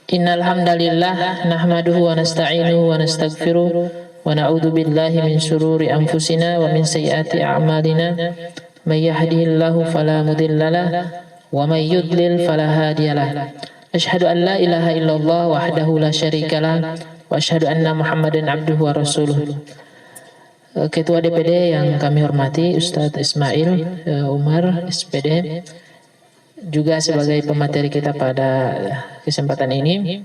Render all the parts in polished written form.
Innal hamdalillah nahmaduhu wa nasta'inuhu wa nastaghfiruh wa na'udzu billahi min shururi anfusina wa min sayyiati a'malina. May yahdihillahu fala mudhillalah wa may yudlil fala hadiyalah. Asyhadu an la ilaha illallah wahdahu la syarikalah wa asyhadu anna Muhammadan abduhu wa rasuluh. Ketua DPD yang kami hormati Ustadz Ismail Umar SPD, juga sebagai pemateri kita pada kesempatan ini,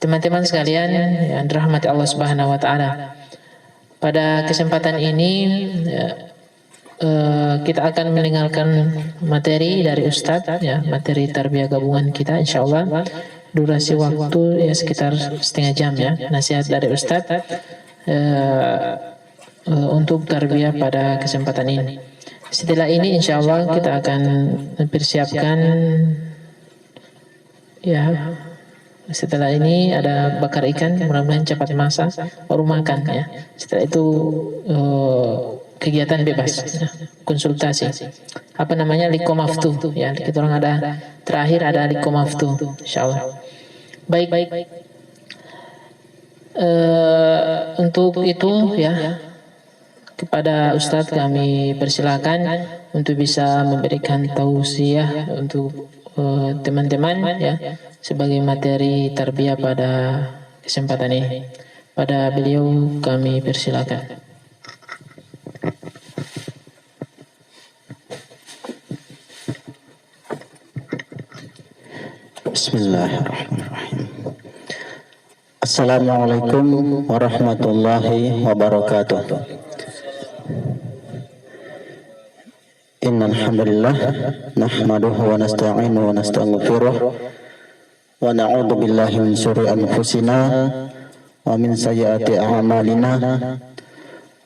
teman-teman sekalian yang dirahmati Allah Subhanahu wa taala. Pada kesempatan ini kita akan mendengarkan materi dari Ustadz, ya, materi tarbiyah gabungan kita, insyaallah. Durasi waktu ya sekitar setengah jam, ya, nasihat dari Ustadz untuk tarbiyah pada kesempatan ini. Setelah ini insya Allah kita akan mempersiapkan, ya, setelah ini ada bakar ikan, mudah-mudahan cepat masak baru makan, ya. Setelah itu kegiatan bebas, ya, konsultasi. Apa namanya, likomaftu, ya. Kita orang ada terakhir ada likomaftu, insya Allah. Baik. Untuk itu, ya, kepada Ustadz kami persilakan untuk bisa memberikan tausiah untuk teman-teman, ya, sebagai materi tarbiyah pada kesempatan ini. Pada beliau kami persilakan. Bismillahirrahmanirrahim. Assalamualaikum warahmatullahi wabarakatuh. Innal hamdalillah nahmaduhu wa nasta'inuhu wa nastaghfiruh wa na'udzu billahi min syururi anfusina wa min sayyiati a'malina.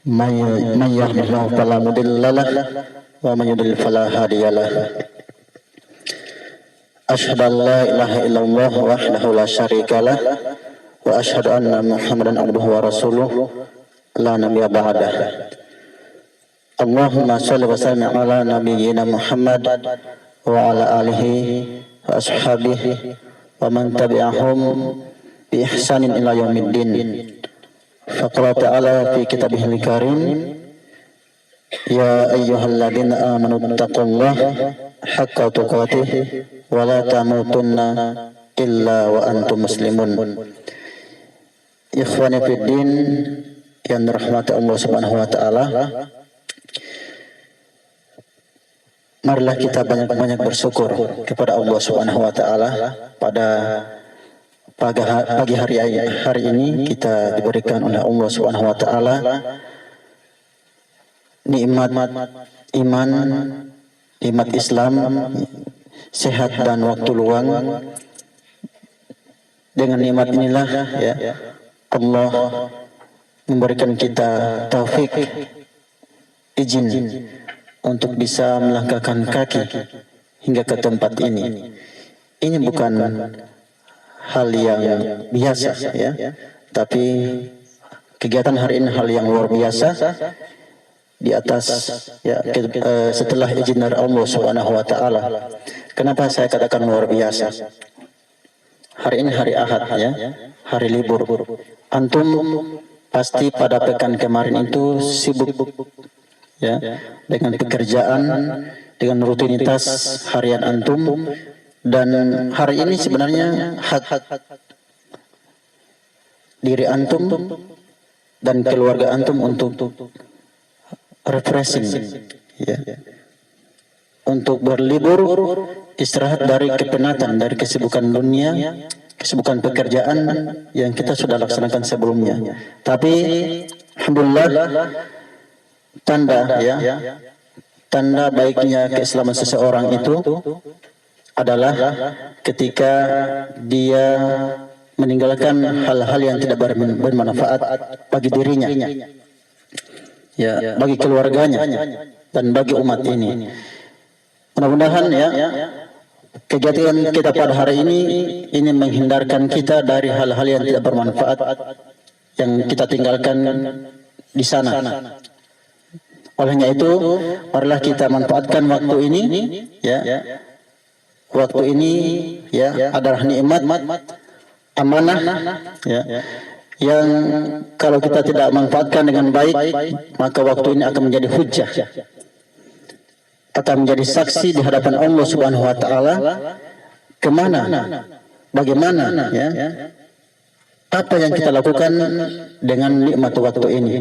May yahdihillahu fala mudhillalah wa may yudlil fala hadiyalah. Asyhadu an la ilaha illallah wahdahu la syarikalah wa asyhadu anna Muhammadan abduhu wa rasuluh la nabiyya ba'dah. Allahumma shalli wa sallim ala nabiyyina Muhammad wa ala alihi wa ashabihi wa man tabi'ahum bi ihsanin ila yaumiddin. Faqala ta'ala fi kitabihil karim, ya ayyuhalladzina amanu taqullaha haqqa tuqatih wa la tamutunna illa wa antum muslimun. Ikhwani fid din yang dirahmati Allah Subhanahu wa taala, marilah kita banyak-banyak bersyukur kepada Allah Subhanahu wa taala. Pada pagi hari ini kita diberikan oleh Allah Subhanahu wa taala nikmat iman, nikmat Islam, sehat dan waktu luang. Dengan nikmat inilah, ya, Allah memberikan kita taufik, izin untuk bisa melangkahkan kaki hingga ke tempat ini. Ini bukan hal yang biasa, ya, tapi kegiatan hari ini hal yang luar biasa. Di atas, ya, setelah izin dari Allah Subhanahu wa taala. Kenapa saya katakan luar biasa? Hari ini hari Ahad, ya, hari libur. Antum pasti pada pekan kemarin itu sibuk, ya, dengan pekerjaan, dengan rutinitas harian antum, dan hari ini sebenarnya hak diri antum dan keluarga antum untuk refreshing, ya, untuk berlibur, istirahat dari kepenatan, dari kesibukan dunia, kesibukan pekerjaan yang kita sudah laksanakan sebelumnya. Tapi alhamdulillah, tanda baiknya keislaman seseorang itu adalah ketika dia meninggalkan hal-hal yang tidak bermanfaat bagi dirinya, ya, bagi keluarganya dan bagi umat ini. Mudah-mudahan, ya, kegiatan kita pada hari ini menghindarkan kita dari hal-hal yang tidak bermanfaat yang kita tinggalkan di sana. Olehnya itu, marilah kita manfaatkan waktu ini, ya, waktu ini ya adalah nikmat, amanah ya, yang kalau kita tidak manfaatkan dengan baik, maka waktu ini akan menjadi hujjah, akan menjadi saksi di hadapan Allah Subhanahu wa taala kemana, bagaimana ya, apa yang kita lakukan dengan nikmat waktu ini.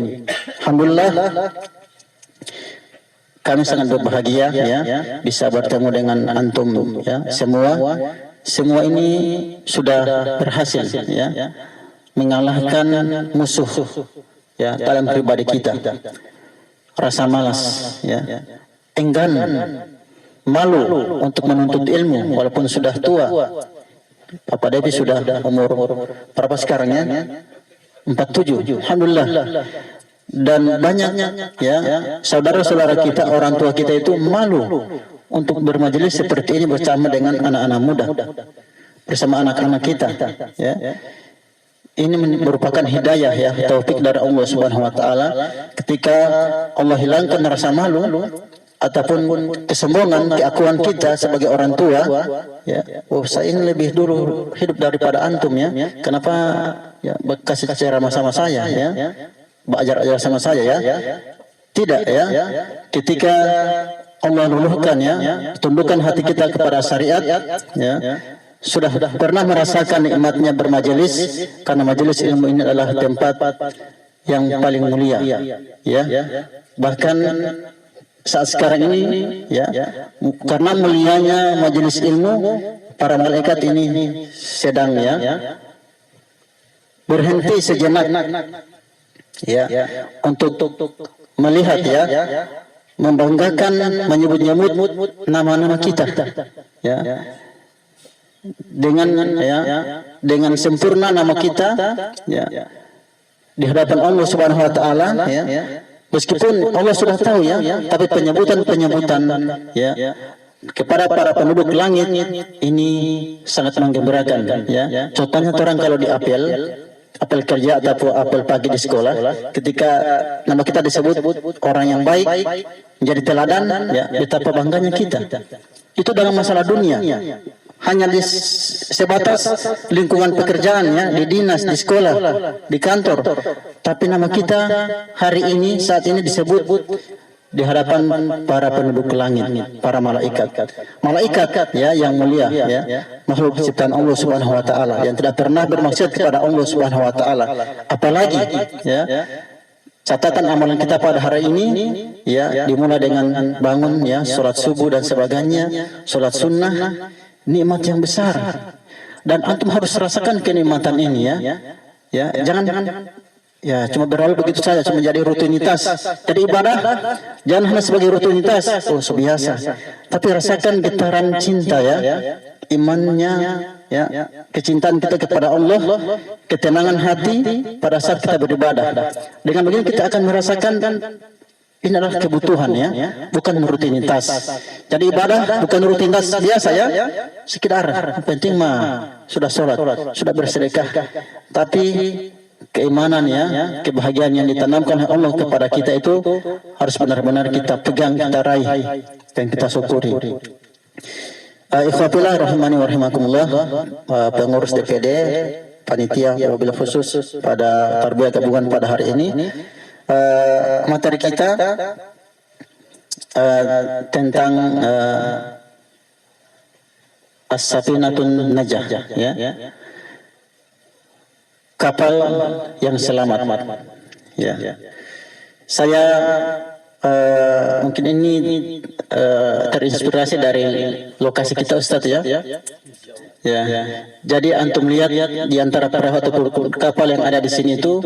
Alhamdulillah, kami sangat berbahagia ya bisa bertemu dengan antum ya semua ini sudah berhasil ya mengalahkan musuh ya dalam pribadi kita, rasa malas ya, enggan, malu untuk menuntut ilmu walaupun sudah tua. Papa Devi sudah umur berapa sekarang ya? 47. Alhamdulillah. Dan banyak ya saudara-saudara kita, orang tua kita itu malu untuk bermajelis seperti ini bersama dengan anak-anak muda, bersama anak-anak kita ya. Ini merupakan hidayah ya, taufik dari Allah Subhanahu wa taala. Ketika Allah hilangkan rasa malu ataupun kesombongan, keakuan kita sebagai orang tua ya, oh saya ini lebih dulu hidup daripada antum ya, kenapa ya kasih ceramah sama saya ya, belajar sama saya ya. Tidak ya, ketika Allah luluhkan ya, tundukkan hati kita kepada syariat ya, sudah pernah merasakan nikmatnya bermajelis, karena majelis ilmu ini adalah tempat yang paling mulia ya. Bahkan saat sekarang ini ya, karena mulianya majelis ilmu, para malaikat ini sedang ya berhenti sejenak ya untuk melihat ya, membanggakan, menyebut-nyebut nama-nama kita ya, dengan sempurna nama kita ya di hadapan Allah Subhanahu wa taala ya. Meskipun Allah sudah tahu ya, tapi penyebutan ya kepada para penduduk langit ini sangat menggembirakan ya. Contohnya orang kalau di apel kerja ataupun apel pagi di sekolah, ketika nama kita disebut orang yang baik, menjadi teladan ya, betapa bangganya kita. Itu dalam masalah dunia, hanya di sebatas lingkungan pekerjaan ya, di dinas, di sekolah, di kantor. Tapi nama kita hari ini, saat ini disebut di hadapan para penduduk langit, para malaikat. Malaikat ya yang mulia ya, makhluk ciptaan Allah Subhanahu wa taala yang tidak pernah bermaksud kepada Allah Subhanahu wa taala. Apalagi ya catatan amalan kita pada hari ini ya, dimulai dengan bangun ya, salat subuh dan sebagainya, salat sunnah, nikmat yang besar. Dan antum harus rasakan kenikmatan ini ya. Ya, jangan ya cuma berlalu begitu saja, cuma jadi rutinitas. Jadi ibadah jangan hanya sebagai rutinitas, oh biasa. Tapi rasakan getaran cinta ya, imannya ya, kecintaan kita kepada Allah, ketenangan hati pada saat kita beribadah. Dengan begini kita akan merasakan ini adalah kebutuhan ya, bukan rutinitas. Jadi ibadah bukan rutinitas biasa ya, sekedar penting mah sudah sholat, sudah bersedekah. Tapi keimanan ya, kebahagiaan yang ditanamkan oleh Allah kepada kita itu harus benar-benar kita pegang, kita raih, dan kita syukuri. Ikhwatillah rahimani wa rahimakumullah, pengurus DPD, panitia wabil khusus pada tarbiyah gabungan pada hari ini. Materi kita tentang As-Safinatun Najah ya, kapal yang selamat ya. Saya mungkin ini terinspirasi dari lokasi kita Ustadz ya. Jadi antum lihat di antara perahu atau kapal yang ada di sini itu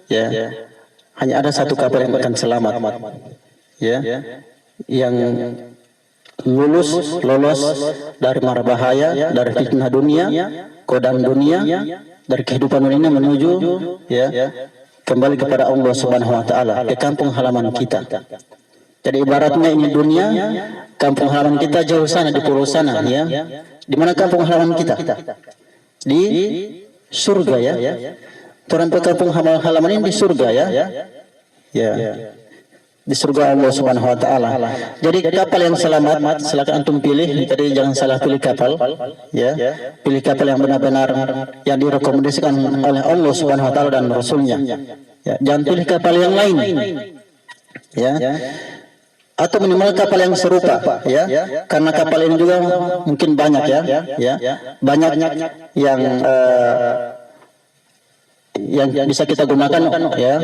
ya, hanya ada satu kapal yang akan selamat ya, yang lolos dari mara bahaya, dari fitnah dunia, godaan dunia, dari kehidupan dunia menuju ya kembali kepada Allah Subhanahu wa taala, ke kampung halaman kita. Jadi ibaratnya ini dunia, kampung halaman kita jauh sana di pulau sana ya. Di mana kampung halaman kita? Di surga ya. Orang ke kampung halaman ini di surga ya. Ya. di surga Allah Subhanahu wa taala. Jadi kapal yang selamat, silakan antum pilih. Jadi jangan salah pilih kapal, ya. Pilih kapal yang benar-benar yang direkomendasikan oleh Allah Subhanahu wa taala dan Rasulnya. Ya, jangan pilih kapal yang lain. Ya. Atau minimal kapal yang serupa, ya. Karena kapal ini juga mungkin banyak, ya. Banyak yang bisa kita gunakan, ya.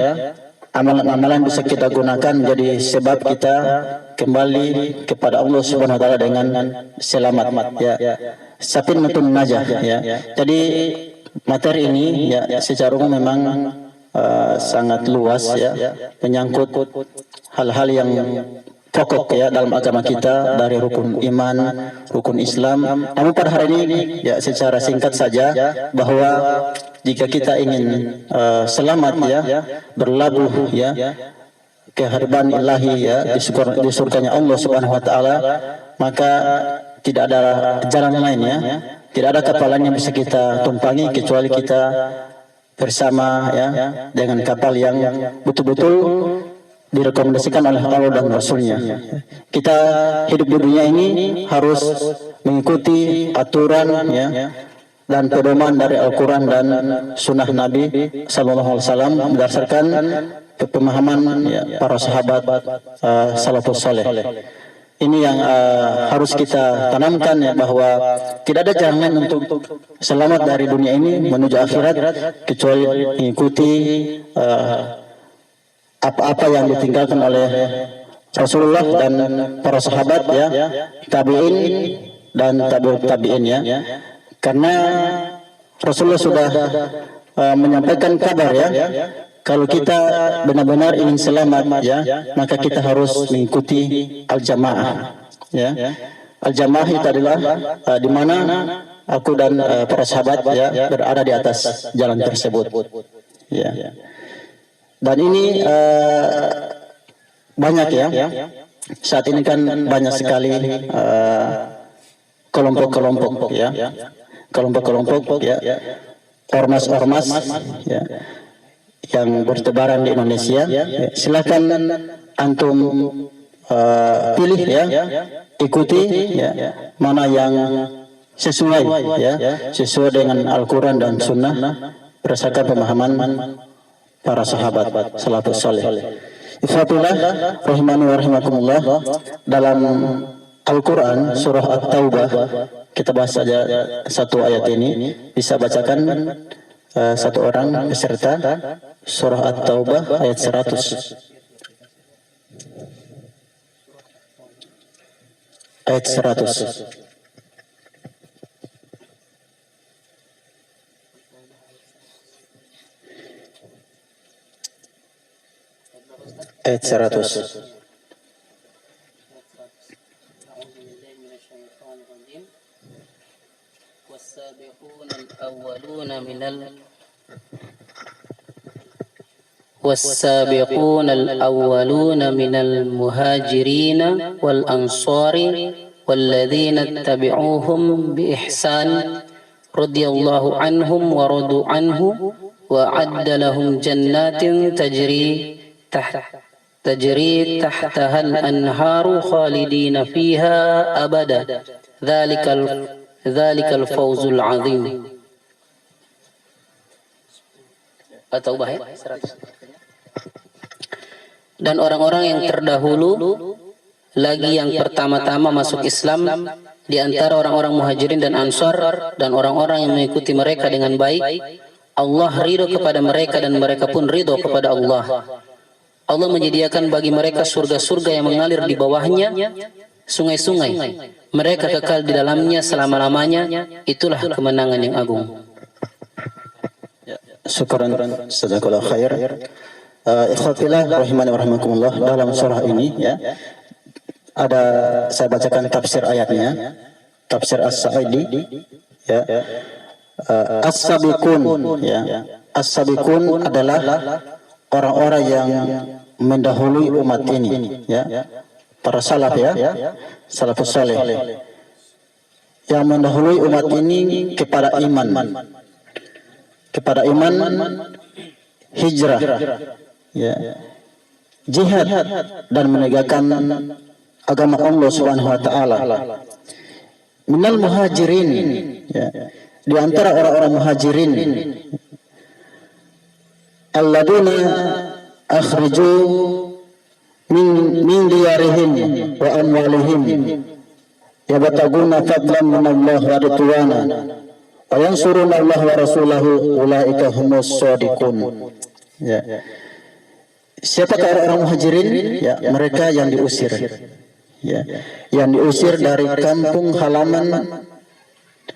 Amalan-amalan bisa kita gunakan menjadi sebab kita kembali kepada Allah Subhanahu wa taala dengan selamat, ya. Safinatun najah, ya. Jadi materi ini, ya, secara umum memang sangat luas, ya, menyangkut hal-hal yang pokok, ya, dalam agama kita, dari rukun iman, rukun Islam. Namun pada hari ini, ya, secara singkat saja, bahwa jika kita ingin selamat, ya, berlabuh, ya, ke hadirat ilahi, ya, di surganya Allah Subhanahu wa taala, maka tidak ada jalan lain, ya. Tidak ada kapal lain yang bisa kita tumpangi kecuali kita bersama, ya, dengan kapal yang betul-betul direkomendasikan oleh Allah dan Rasulnya. Kita hidup di dunia ini harus mengikuti aturan, ya, dan pedoman dari Al-Quran dan Sunnah Nabi Sallallahu Alaihi Wasallam berdasarkan pemahaman, ya, para sahabat salafus saleh. Ini yang harus kita tanamkan, ya, bahwa tidak ada jalan lain untuk selamat dari dunia ini menuju akhirat kecuali mengikuti apa-apa yang ditinggalkan oleh Rasulullah dan para sahabat, ya, tabi'in dan tabi'in, ya. Karena Rasulullah sudah menyampaikan kabar, ya, kalau kita benar-benar ingin selamat, ya, maka kita harus mengikuti al-jamaah, ya. Al-jamaah itu adalah di mana aku dan para sahabat, ya, berada di atas jalan tersebut, ya. Dan ini banyak, ya. Saat ini kan banyak sekali kelompok-kelompok, ya, kelompok-kelompok, ya, ormas-ormas, ya, yang bertebaran di Indonesia. Ya. Silakan antum pilih, ya, ikuti, ya, mana yang sesuai, ya, sesuai dengan Al-Quran dan Sunnah berdasarkan pemahaman para sahabat salafus saleh. Ifatullah rahimani wa rahimakumullah, dalam Al-Quran surah At-Taubah, kita bahas saja satu ayat ini. Bisa bacakan satu orang peserta surah At-Taubah ayat 100. Ayat 100. Ayat 100. والسابقون الأولون من المهاجرين والأنصار والذين اتبعوهم بإحسان رضي الله عنهم ورضوا عنه وأعد لهم جنات تجري تحتها الأنهار خالدين فيها أبدا ذلك الفوز العظيم. At-Taubah ayat 100. Dan orang-orang yang terdahulu lagi yang pertama-tama masuk Islam di antara orang-orang muhajirin dan ansar dan orang-orang yang mengikuti mereka dengan baik, Allah ridho kepada mereka dan mereka pun ridho kepada Allah. Allah menyediakan bagi mereka surga-surga yang mengalir di bawahnya sungai-sungai. Mereka kekal di dalamnya selama-lamanya. Itulah kemenangan yang agung. Syukran, jazakallahu khair. Ikhwatillah rahimani wa rahimakumullah, dalam surah ini, ya, ada, saya bacakan tafsir ayatnya, tafsir As-Sa'idi, ya. As-sabiqun, ya. As-sabiqun adalah orang-orang yang mendahului umat ini, ya. Para salaf, ya, salafus saleh, yang mendahului umat ini kepada iman, hijrah, ya, jihad dan menegakkan agama Allah Subhanahu wa taala. Minal muhajirin, ya, di antara orang-orang muhajirin, alladzina akhriju min diyarihim wa amwalihim yabtaguna fadlan min Allah wa ridwana wa yansuruna Allah wa rasulahu ulaika humus shadiqun. Ya. Siapakah orang-orang muhajirin? Ya, mereka yang diusir. Ya, yang diusir dari kampung halaman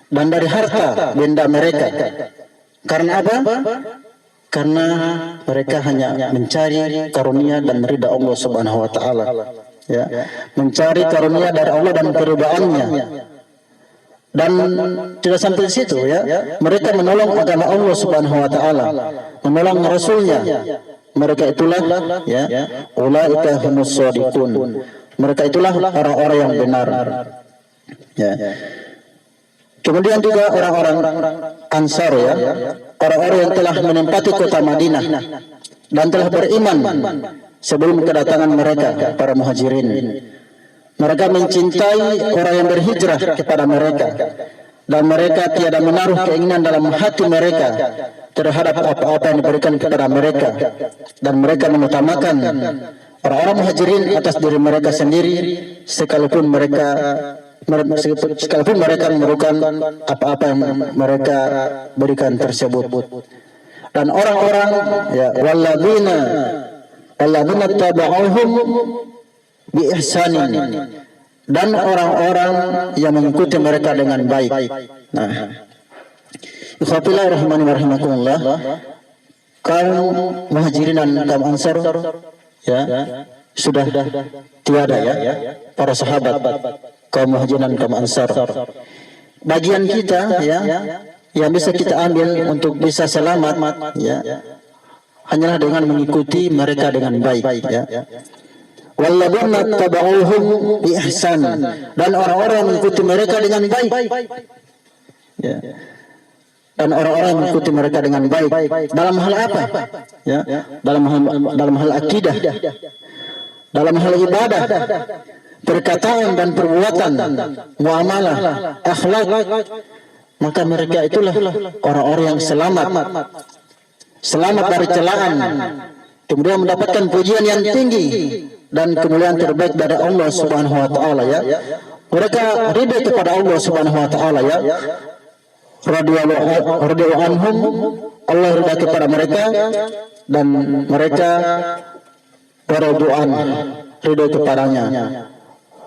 dan dari harta benda mereka. Karena apa? Karena mereka hanya mencari karunia dan ridha Allah Subhanahu wa taala. Ya, mencari karunia dari Allah dan keridhaannya. Dan tidak sampai di situ, ya. Mereka menolong agama Allah Subhanahu wa taala, menolong rasulnya. Mereka itulah, ya, ulaika humus shadiqun. Mereka itulah orang-orang yang benar. Ya. Kemudian juga orang-orang Ansar, ya, orang-orang yang telah menempati kota Madinah dan telah beriman sebelum kedatangan mereka, para muhajirin. Mereka mencintai orang yang berhijrah kepada mereka, dan mereka tiada menaruh keinginan dalam hati mereka terhadap apa-apa yang diberikan kepada mereka, dan mereka mengutamakan orang-orang muhajirin atas diri mereka sendiri, sekalipun mereka memerlukan apa-apa yang mereka berikan tersebut. Dan orang-orang, ya, walladzina tabauhum bi ihsanin, dan orang-orang yang mengikuti mereka dengan baik. Nah, ikhwatillah rahmani wa rahimakumullah, kaum muhajirin dan kaum ansar, ya, sudah tiada, ya, para sahabat kaum muhajirin dan kaum ansar. Bagian kita, ya, yang bisa kita ambil untuk bisa selamat, ya, hanyalah dengan mengikuti mereka dengan baik, ya. Walladzina tabauhum bi ihsan, dan orang-orang yang mengikuti mereka dengan baik, ya. Dan orang-orang yang mengikuti mereka dengan baik dalam hal apa? Ya, dalam hal akidah, dalam hal ibadah, perkataan dan perbuatan, muamalah, akhlak. Maka mereka itulah orang-orang yang selamat dari celaan, kemudian mendapatkan pujian yang tinggi dan kemuliaan terbaik dari Allah Subhanahu wa taala, ya. Mereka ridha kepada Allah Subhanahu wa taala, ya. Radhiyallahu anhum, Allah ridha kepada mereka, dan mereka berdoa ridha kepadanya.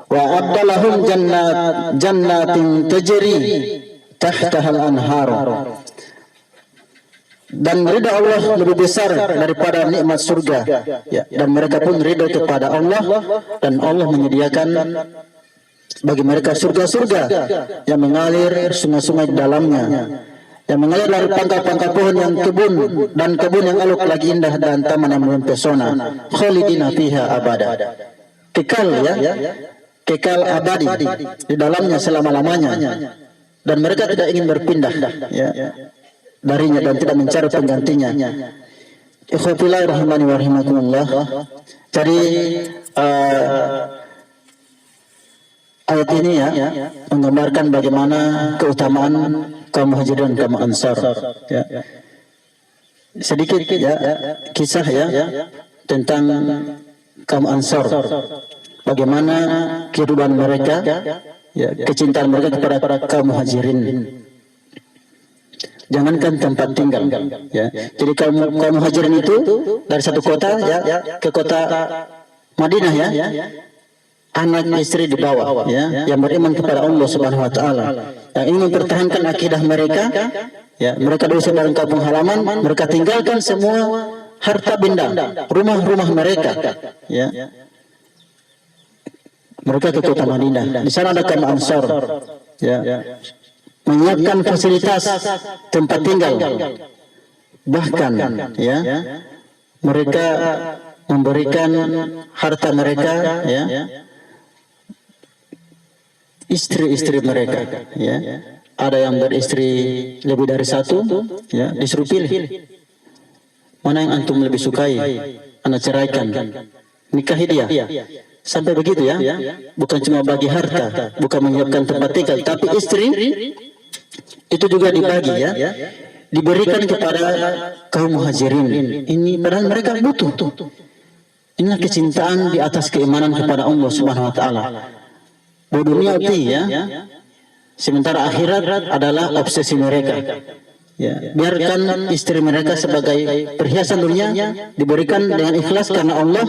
Wa abdalahum jannatin tajri tahtahal anhar, dan ridha Allah lebih besar daripada nikmat surga, ya. Dan mereka pun ridha kepada Allah, dan Allah menyediakan bagi mereka surga-surga yang mengalir sungai-sungai di dalamnya, yang mengalir dari pangkal-pangkal pohon yang kebun yang aluk lagi indah, dan taman yang mempesona, khalidina fiha abada, kekal, ya, kekal abadi di dalamnya selama-lamanya, dan mereka tidak ingin berpindah, ya, darinya dan tidak mencari penggantinya. Ikhwatillah rahimani wa rahimakumullah. Jadi ayat ini, ya, menggambarkan bagaimana keutamaan kaum muhajirin dan kaum ansar, ya. Sedikit, ya, kisah, ya, tentang kaum ansar, bagaimana kehidupan mereka, ya, kecintaan mereka kepada kaum muhajirin. Jangankan tempat tinggal, ya. Jadi kaum muhajirin itu dari satu kota, ya, ke kota Madinah, ya, anak istri di bawah, ya, yang beriman kepada Allah Subhanahu wa taala, yang ingin mempertahankan akidah mereka, ya. Mereka diusir dari kampung halaman, mereka tinggalkan semua harta benda, rumah-rumah mereka, ya. Mereka ke kota Madinah. Di sana ada kaum Ansar, ya, menyiapkan fasilitas tempat tinggal, bahkan, ya, mereka memberikan harta mereka, ya, istri-istri mereka, ya. Ada yang beristri lebih dari satu, ya, disuruh pilih mana yang antum lebih sukai, anda ceraikan, nikahi dia. Sampai begitu ya. Bukan cuma bagi harta, bukan menyiapkan tempat tinggal, tapi istri itu juga dibagi ya. Diberikan kepada kaum muhajirin. Ini padahal mereka butuh. Inilah kecintaan di atas keimanan kepada Allah Subhanahu wa taala. Bahwa dunia ya. Sementara akhirat adalah obsesi mereka. Ya, biarkan istri mereka sebagai perhiasan dunia diberikan dengan ikhlas karena Allah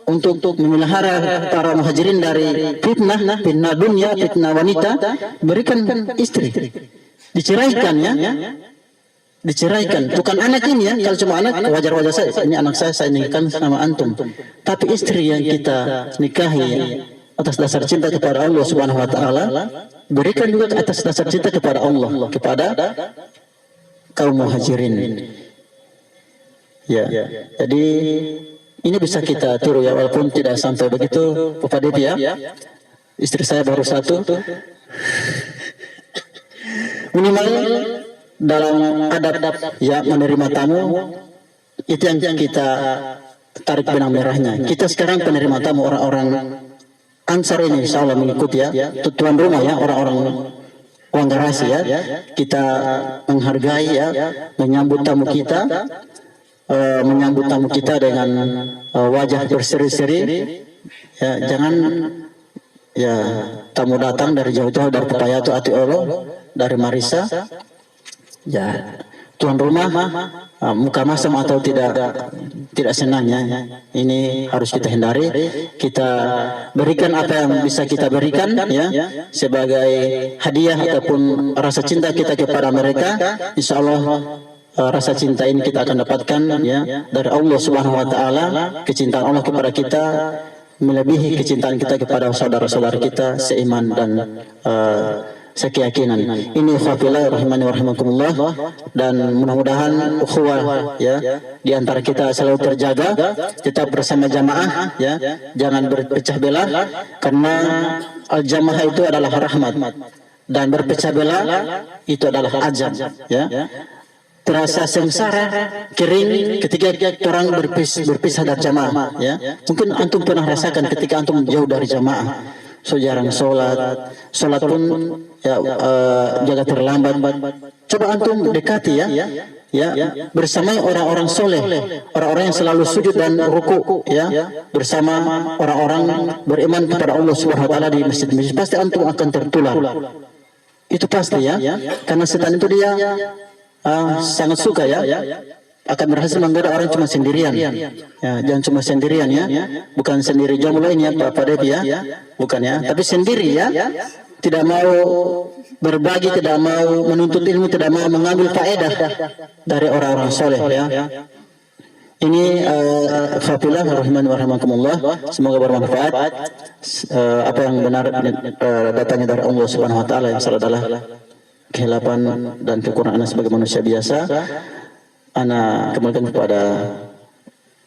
untuk memelihara para muhajirin dari fitnah dunia, fitnah wanita. Berikan istri, diceraikan ya. Diceraikan, bukan anak ini ya. Kalau cuma anak wajar-wajar saja. Ini anak saya nikahkan sama antum. Tapi istri yang kita nikahi atas dasar cinta kepada Allah Subhanahu wa taala, berikan juga atas dasar cinta kepada Allah, kepada kaum muhajirin. Ya. Jadi ini bisa kita tiru ya, walaupun tidak sampai begitu Bapak Devi ya. Istri saya baru satu. Minimal dalam adab ya menerima tamu itu yang kita tarik benang merahnya. Kita sekarang penerima tamu orang-orang Ansar ini insya Allah mengikuti ya, tuan rumah ya, orang-orang uang garasi ya. Kita menghargai ya, menyambut tamu kita, dengan wajah berseri-seri. Ya, jangan ya tamu datang dari jauh-jauh dari Pepayatu Ati Olo, dari Marisa. Ya, tuan rumah muka masam atau tidak senangnya. Ini harus kita hindari. Kita berikan apa yang bisa kita berikan ya sebagai hadiah ataupun rasa cinta kita kepada mereka. Insya Allah rasa cinta ini kita akan dapatkan ya dari Allah Subhanahu wa taala. Kecintaan Allah kepada kita melebihi kecintaan kita kepada saudara-saudara kita seiman dan sekeyakinan. Ini fadilah rahimani wa rahimakumullah, dan mudah-mudahan ukhuwah ya di antara kita selalu terjaga, tetap bersama jamaah ya, jangan berpecah belah, karena al-jamaah itu adalah rahmat dan berpecah belah itu adalah azab ya. Terasa sengsara, kering ketika orang berpisah dari jamaah ya. Mungkin antum pernah rasakan ketika antum jauh dari jamaah. So jarang sholat pun ya jaga terlambat. Coba antum dekati ya bersama orang-orang soleh, orang-orang yang selalu sujud dan ruku ya, bersama orang-orang beriman kepada Allah Subhanahu wa taala di masjid-masjid, pasti antum akan tertular. Itu pasti ya, karena setan itu dia sangat suka ya, akan berhasil menggoda orang cuma sendirian. Ya, jangan cuma sendirian ya. Bukan sendiri jomblo ini ya Pak Devi ya. Bukan ya, tapi sendiri ya. Tidak mau berbagi, tidak mau menuntut ilmu, tidak mau mengambil faedah dari orang-orang soleh ya. Ini fadilah rahimani wa rahimakumullah. Semoga bermanfaat. Apa yang benar datangnya dari Allah Subhanahu wa taala, yang salah adalah kehilapan dan kekurangan sebagai manusia biasa. Ana kembalikan kepada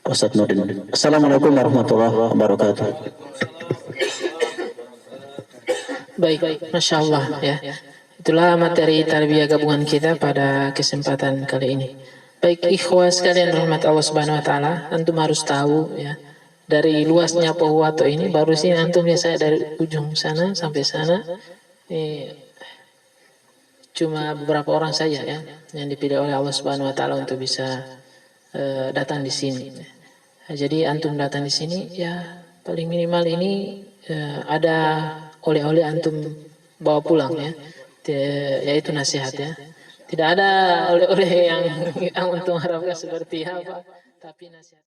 Ustaz Nurdin. Assalamualaikum warahmatullahi wabarakatuh. Baik, Masya Allah ya. Itulah materi tarbiyah gabungan kita pada kesempatan kali ini. Baik ikhwah sekalian rahmat Allah Subhanahu wa taala, antum harus tahu ya, dari luasnya Pohuwato ini baru sih antum ya, saya dari ujung sana sampai sana cuma beberapa orang saja ya yang dipilih oleh Allah Subhanahu wa taala untuk bisa datang di sini. Jadi antum datang di sini ya paling minimal ini ada oleh-oleh antum bawa pulang ya. Yaitu nasihat ya. Tidak ada oleh-oleh yang antum harapkan seperti apa, tapi nasihat.